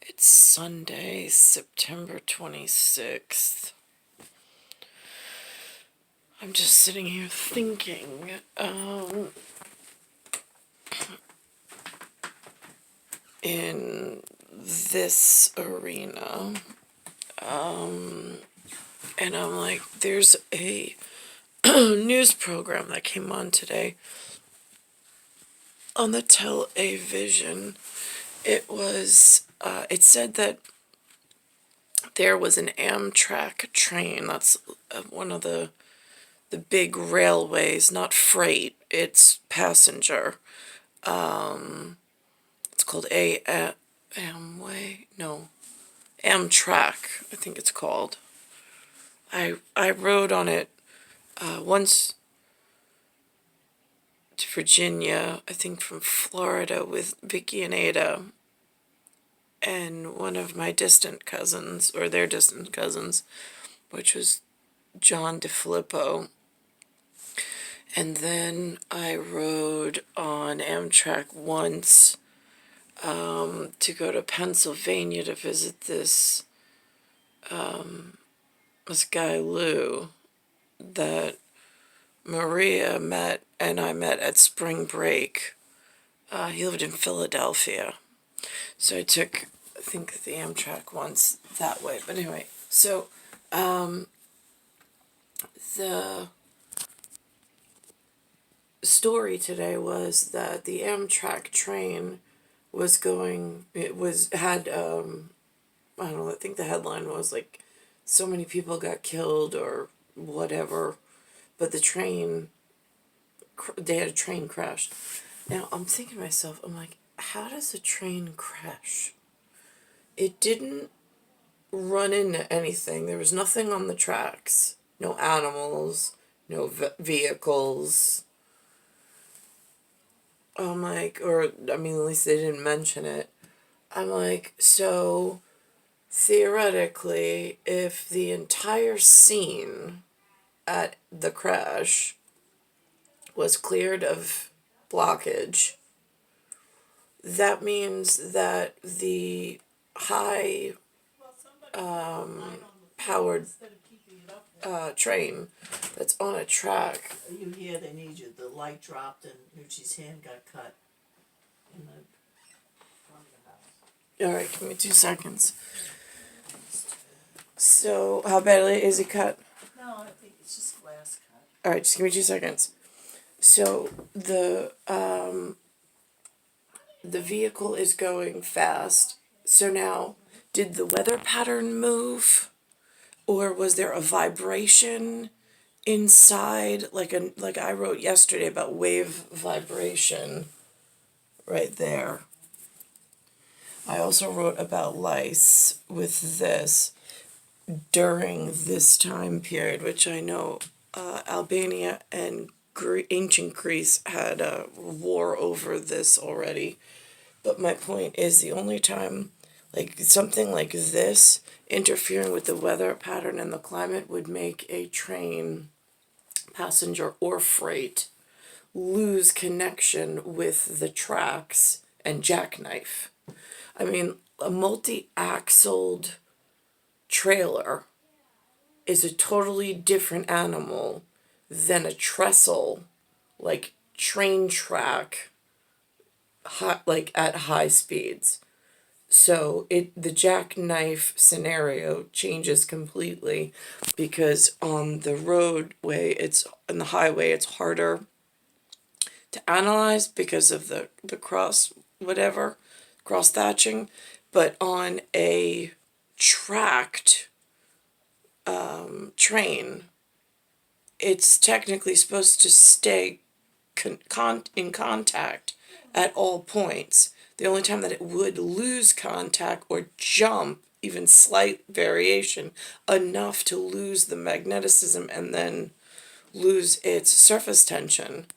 It's Sunday, September 26th. I'm just sitting here thinking, in this arena, and I'm like, there's a news program that came on today on the television. It said that there was an Amtrak train. That's one of the big railways, not freight, it's passenger. It's called Amway? No, Amtrak, I think it's called. I rode on it once to Virginia, I think from Florida, with Vicky and Ada and one of my distant cousins, or their distant cousins, which was John DeFilippo. And then I rode on Amtrak once to go to Pennsylvania to visit this guy Lou that Maria met and I met at spring break. He lived in Philadelphia. So I took, I think, the Amtrak once that way. But anyway, so the story today was that the Amtrak train was going, I don't know, I think the headline was like, so many people got killed or whatever, but the train, they had a train crash. Now, I'm thinking to myself, I'm like, how does a train crash? It didn't run into anything. There was nothing on the tracks. No animals, no vehicles. I'm like, at least they didn't mention it. I'm like, so theoretically, if the entire scene at the crash was cleared of blockage, that means that the high powered train that's on a track. You hear they need you. The light dropped and Nucci's hand got cut in the front of the house. Alright, give me 2 seconds. So, how badly is it cut? No, I think it's just glass cut. Alright, just give me 2 seconds. So, the vehicle is going fast. So now, did the weather pattern move? Or was there a vibration inside? Like I wrote yesterday about wave vibration right there. I also wrote about lice with this during this time period, which I know Albania and ancient Greece had a war over this already. But my point is, the only time like something like this interfering with the weather pattern and the climate would make a train, passenger or freight, lose connection with the tracks and jackknife. I mean, a multi-axled trailer is a totally different animal than a trestle, like train track, like at high speeds. So the jackknife scenario changes completely because on the roadway, on the highway, it's harder to analyze because of the cross thatching. But on a tracked train, it's technically supposed to stay in contact at all points. The only time that it would lose contact or jump, even slight variation, enough to lose the magneticism and then lose its surface tension,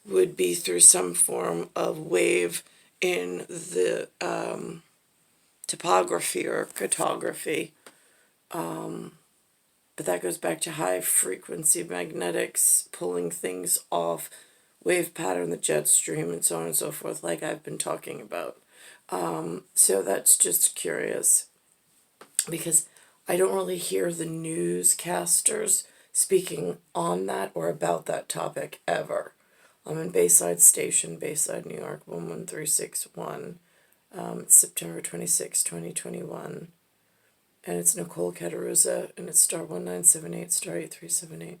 would be through some form of wave in the topography or cartography. But that goes back to high frequency magnetics, pulling things off, wave pattern, the jet stream, and so on and so forth, like I've been talking about. So that's just curious because I don't really hear the newscasters speaking on that or about that topic ever. I'm in Bayside Station, Bayside, New York, 11361. It's September 26, 2021. And it's Nicole Cattaruzza, and it's star 1978, star 8378.